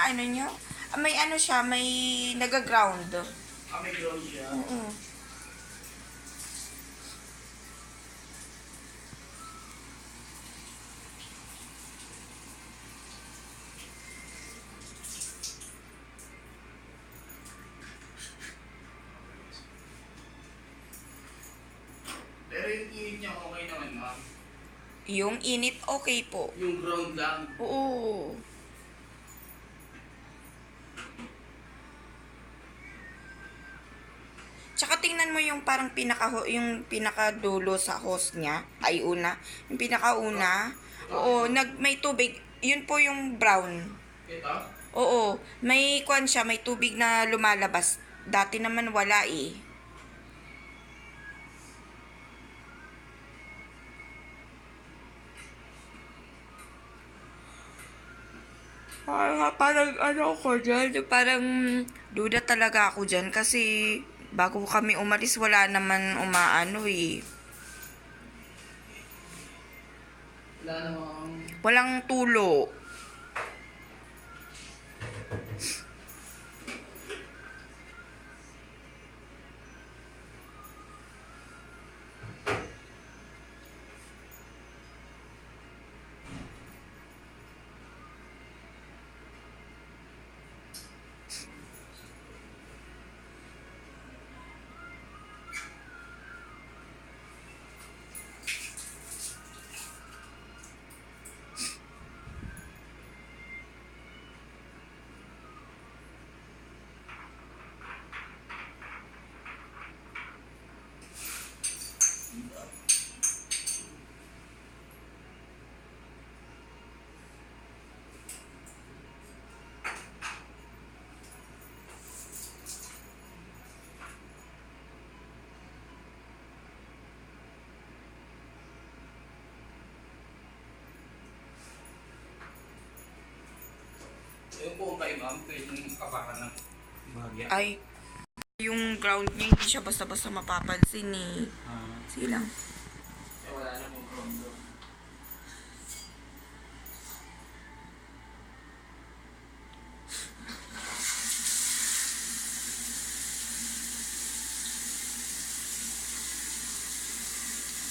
ano nyo? May ano siya, may nagaground. May ground siya. Oo. Pero yung init niya okay naman, ma'am. Yung init, okay po. Yung ground lang. Oo. Tsaka tingnan mo yung parang yung pinakadulo sa hose niya. Ay, una. Yung pinakauna. Oo, may tubig. Yun po yung brown. Ito? Oo. May kwan siya, may tubig na lumalabas. Dati naman wala eh. Parang ano ko dyan, parang duda talaga ako dyan kasi bago kami umalis wala naman umaano eh. Wala namang... Walang tulo. Yung po kay ma'am, pwedeng kapakan ng bahagya. Ay, yung ground niya hindi siya basta-basta mapapansin eh. Sige lang. Wala namang ground doon.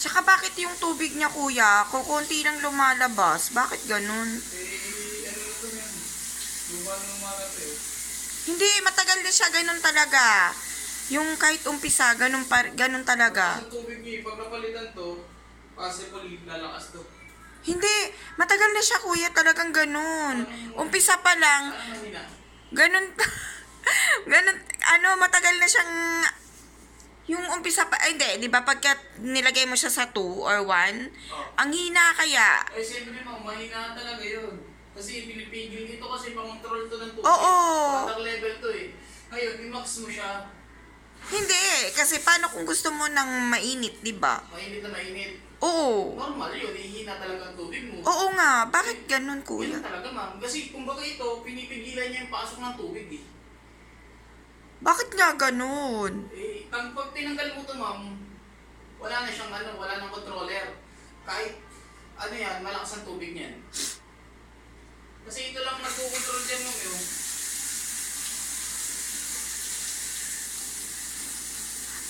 Tsaka bakit yung tubig niya kuya, kukunti lang lumalabas? Bakit ganun? Ano ito yan? Luma na ito eh. Hindi, matagal na siya ganun talaga. Yung kahit umpisa, ganun talaga. Sa tubig niya, pag napalitan to, possible lalakas to. Hindi, matagal na siya kuya, talagang ganun. Umpisa pa lang, Ano nila? ganun, ganun, matagal na siyang, yung umpisa pa, ay hindi, di ba pagka nilagay mo siya sa 2 or 1, ang hina kaya. Eh, siyempre ma'am, mahina talaga yun. Kasi pinipigil dito kasi pang-control to ng tubig. Oo. Contact level to eh. Ngayon, i-max mo siya. Hindi, kasi paano kung gusto mo ng mainit, di ba? Mainit na mainit. Oo. Normal yun, ihina talaga ang tubig mo. Oo nga, bakit ganun kuya? Yan talaga ma'am. Kasi kumbaga ito, pinipigilan niya yung pasok ng tubig eh. Bakit nga ganun? Eh, pag tinanggal mo to ma'am, wala na siyang wala nang controller. Kahit ano yan, malakas ang tubig niyan. Kasi ito lang nagko-control dyan ma'am yun.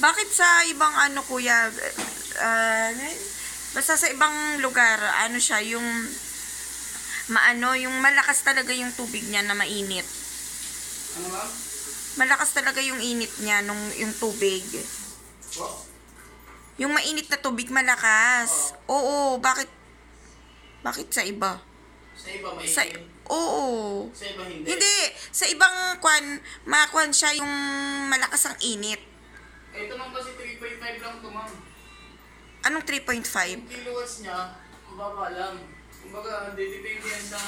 Bakit sa ibang kuya, basta sa ibang lugar, siya, yung yung malakas talaga yung tubig niya na mainit. Ano ma'am? Malakas talaga yung init niya, yung tubig. Oh? Yung mainit na tubig, malakas. Oo, bakit sa iba? Sa iba may Oo. Sa iba hindi. Hindi, sa ibang makwan siya yung malakas ang init. Ito lang kasi 3.5 lang to ma'am. Anong 3.5? Yung kilowatts niya, mababa lang. Kumbaga, depende yan sa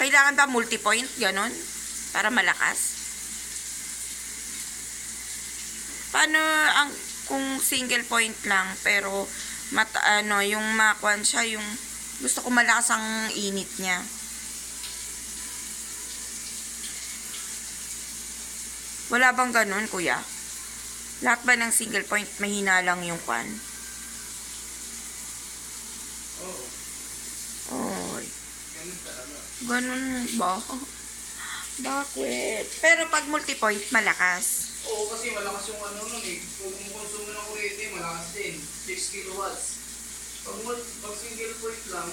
Kailangan ba multipoint, ganon? Para malakas? Paano kung single point lang, pero yung makwan siya, yung gusto ko malakas ang init niya. Wala bang ganon, kuya? Lahat ba ng single point, mahina lang yung kwan? Oo. Oy. Ganun talaga. Ganun ba? Bakit? Pero pag multipoint, malakas. Oo, kasi malakas yung ano nun eh. Kung kumukonsumo ng kuryente, malakas din. 6 kilowatts. Pag single point lang,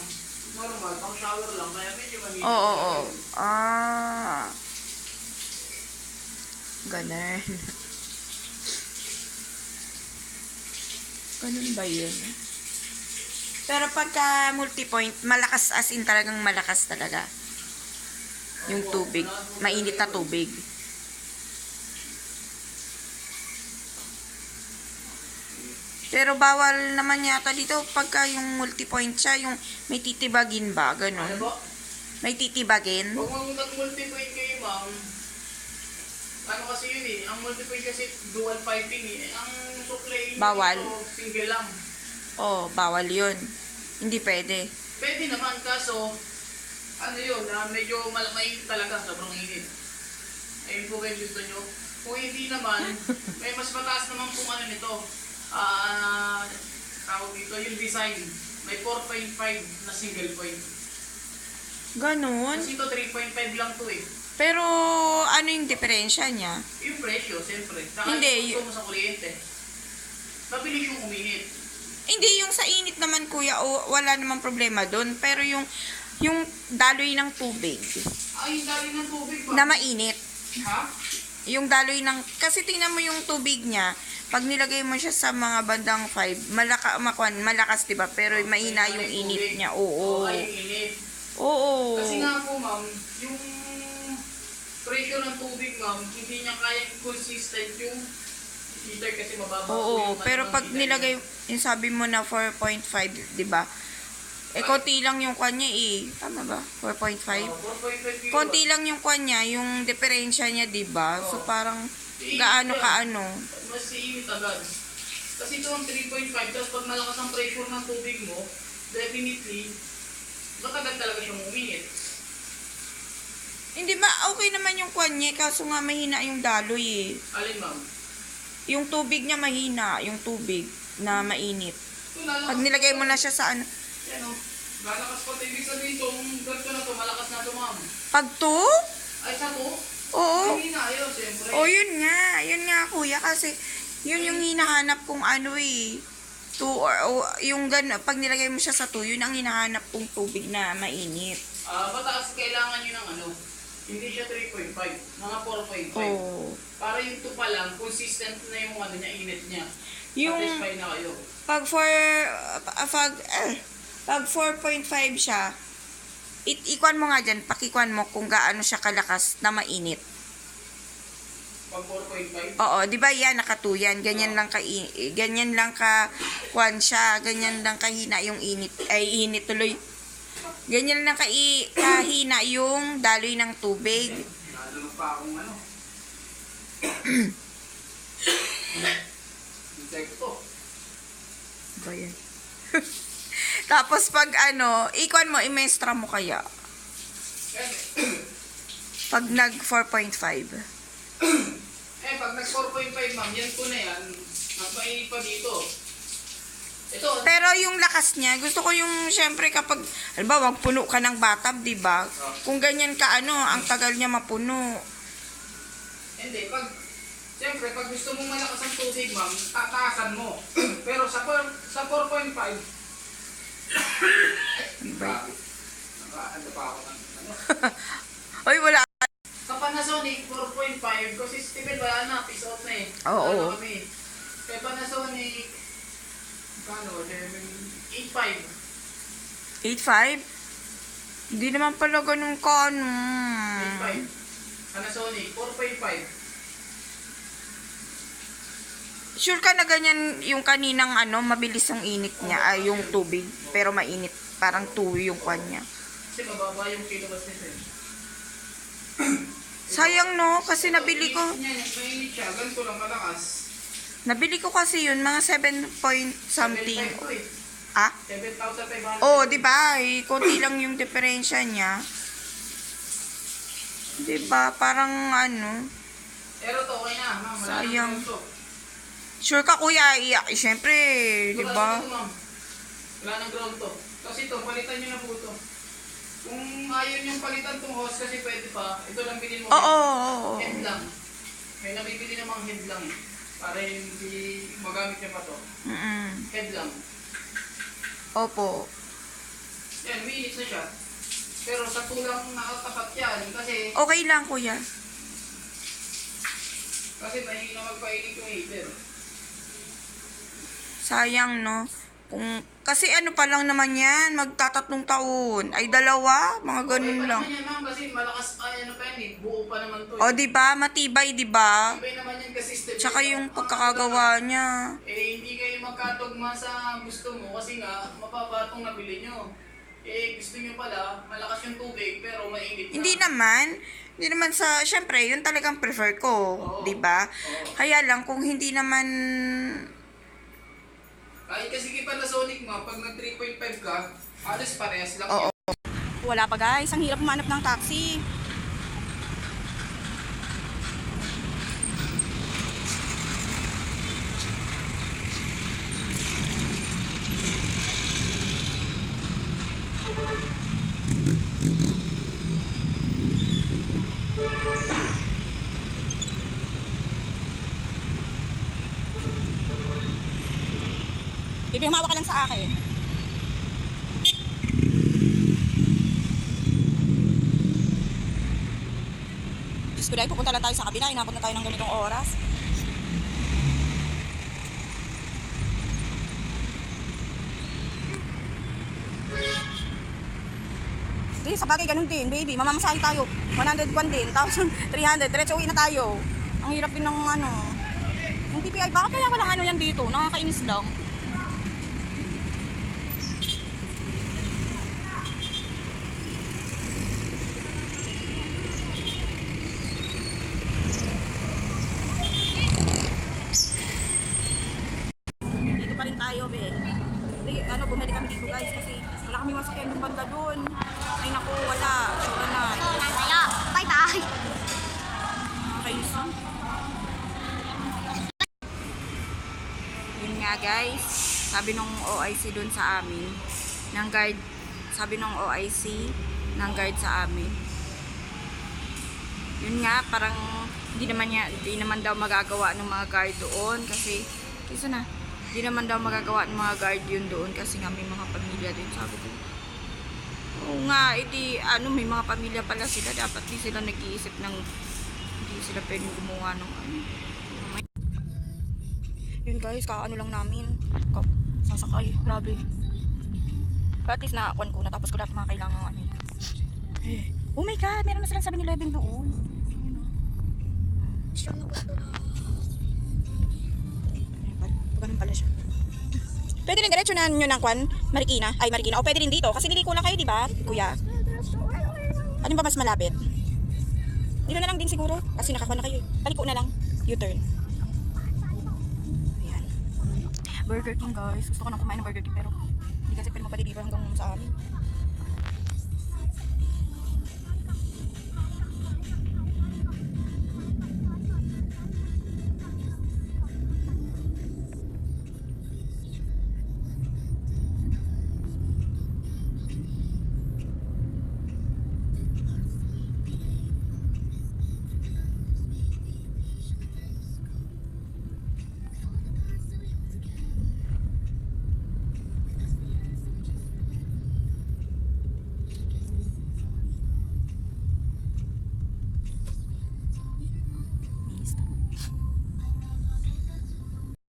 normal, pang shower lang, kaya medyo Oo, manipis. oo, oo. Ah. Ganun. Ganun ba yun? Pero pagka multipoint, malakas as in talagang malakas talaga. Yung tubig. Mainit na tubig. Pero bawal naman yata dito pagka yung multipoint siya, yung may titibagin ba? Ano Ganun. po? May titibagin? Pag mag-multipoint kayo, ma'am, ano kasi yun eh, ang multipoint kasi dual piping eh. Ang supply Bawal. dito, single lang. Oh, bawal yun. Hindi pwede. Pwede naman, kaso, ano yun, medyo mainit talaga, sobrang init. Ayun po kayo gusto nyo. Kung hindi naman, may mas mataas naman kung ano nito. Tawag dito, yung design. May 4.5 na single point. Ganun. Kasi ito 3.5 lang to eh. Pero ano yung diferensya niya? Yung presyo, siyempre. Saka Hindi, yung mo sa kuryente. Mabilis yung uminit. Hindi, yung sa init naman kuya, wala namang problema doon. Pero yung daloy ng tubig Ay, yung dali ng tubig ba? na mainit. Ha? Yung daloy ng, kasi tingnan mo yung tubig niya, pag nilagay mo siya sa mga bandang 5, malakas diba? Pero mahina yung init niya. Oo. Ay, yung init. Oo. Kasi nga po, ma'am, yung presyo ng tubig, ma'am, hindi niya kayang consistent yung heater kasi mababa po Oo, yung pero ano ng pag heater nilagay, niya. yung sabi mo na 4.5, di ba? Eh, konti lang yung kanya eh. Tama ba? 4.5? 4.5 Konti lang yung kanya, yung diferensya niya, di ba? So, parang gaano kaano. Mas iinit agad. Kasi ito ang 3.5, tapos pag malakas ang pressure ng tubig mo, definitely, matagal talaga siyang uminit. Hindi ba, okay naman yung kanya, kaso nga mahina yung daloy eh. Alin, ma'am? Yung tubig niya mahina, yung tubig na mainit. Ito, lalakas. Pag nilagay mo na siya sa ano, Yan o. Lalakas pa. Ibig sabihin itong ganito na to, malakas na to, ma'am. pag to? Ay, sa to? Oo. Hindi na, ayun, siyempre. O yun nga kuya, kasi yun yung hinahanap kong ano eh. Yung pag nilagay mo siya sa to, yun ang hinahanap kong tubig na mainit. Mataas kailangan nyo ng ano, hindi siya 3.5, mga 4.5. Oo. Para yung 2 pa lang, consistent na yung ano niya, init niya. Yung Satisfy na kayo. pag 4.5 siya, ikwan mo nga dyan, pakikwan mo kung gaano siya kalakas na mainit. Pag 4.5, Oo, di ba yan, nakatuyan. Ganyan lang kwan siya, ganyan lang kahina yung init, ay init tuloy. Ganyan lang kahina yung daloy ng tubig. nalulog pa akong ano. Check to. Ba yan? Tapos pag ano, ikwan mo, imestra mo kaya. Pag nag 4.5. Pag nag 4.5, ma'am, yan po na yan. Mas mainit pa dito. Ito, Pero yung lakas niya, gusto ko yung, syempre kapag, halimbawa, puno ka ng bathtub, di ba? Kung ganyan ka, ano, ang tagal niya mapuno. hindi, siyempre, pag gusto mong malakas ang tubig, ma'am, tataasan mo. Pero sa 4.5, Ba? ano pa ako ng ano? Oy, wala. Sa Panasonic, 4.5, kasi Steven, wala na, piece out na eh. Oo. Wala na kami. Kaya Panasonic, kano, 8.5. 8.5? Hindi naman pala ganun ka, ano. 8.5. Panasonic, 4.5. Sure ka na ganyan yung kaninang ano, mabilis ang init niya, ay yung tubig, pero mainit, parang tuyo yung kanya. Kasi mababa yung kilowatts nito eh. Sayang no, kasi nabili ko. Mainit siya, ganito lang kalakas. Nabili ko kasi yun, mga 7 point something. 7.5 to eh. Ah? 7,500. Oh, di ba? Konti lang yung diferensya niya. Di ba? Parang ano. Pero to, okay na, ma'am. Wala Sayang. nang ground to. Sure ka kuya, syempre, di Wala ba? na to, ma'am. Wala nang ground to. Kasi to, palitan nyo na po to. Kung ayaw niyong palitan tong hose kasi pwede pa, ito lang bilhin mo. Oo. Head lang. May nabibili namang head lang eh. Para hindi magamit niya pa to. Head lang. Opo. Yan, umiinit na siya. Pero sa tulang nakatapat yan kasi Okay lang, kuya. mahina magpainit yung heater. Sayang, no? Kasi ano pa lang naman yan, magtatatlong taon. Ay, 2, mga ganun Okay pa lang. naman yan ma'am kasi malakas, ano pa yan eh, buo pa naman to. O, diba? Matibay, diba? Ibay naman yan kasi step. Tsaka yung pagkakagawa niya. Hindi kayo magkatugma sa gusto mo kasi nga, mapaba itong nabili nyo. Gusto nyo pala, malakas yung tubig pero mainit na. Hindi naman syempre, yun talagang prefer ko, Oo. 'di ba? Oo. Kaya lang kung hindi naman Kahit kasi Panasonic mo, pag nag 3.5 ka, alas parehas lang Oo. yun. wala pa guys, ang hirap humanap ng taxi. Bibi, humawa ka lang sa akin. Diyos ko dahil, pupunta lang tayo sa kabila. Inabot na tayo ng ganitong oras. Di, sa bagay ganun din, baby. Mamamasahin tayo. 101 din, 1,300. Diretso uwi na tayo. Ang hirap din ng ano. Yung TPI, bakit kaya walang ano yan dito? Nakakainis lang. Dito pa rin tayo, be. Di, bumili kami dito guys kasi wala kami masakyan yung banda doon. Ay naku, wala. Wala na. Kaya, bye-bye. Nakakainis lang. Yun nga guys, sabi nung OIC doon sa amin, ng guard, sabi nung OIC ng guard sa amin. Yun nga, parang hindi naman daw magagawa ng mga guard doon kasi hindi naman daw magagawa ng mga guard yun doon kasi nga may mga pamilya din. Sabi ko, oo nga, may mga pamilya pala sila, dapat di sila nag-iisip ng hindi sila pwedeng gumawa ng ano. Yun guys, kaano lang namin. Sasakay, grabe. But at least nakakuan ko na, tapos ko lahat mga kailangan ano. Oh my god, meron na silang 7-Eleven doon. Ganun pala siya. Pwede rin diretso na nyo ng kwan, Marikina. O pwede rin dito, kasi liliko lang kayo, di ba, kuya? Ano ba mas malapit? Dito na lang din siguro, kasi nakakuan na kayo. Paliko na lang, U-turn. Burger King guys. Gusto ko nang kumain ng Burger King pero hindi kasi pwede magpa-deliver hanggang sa amin.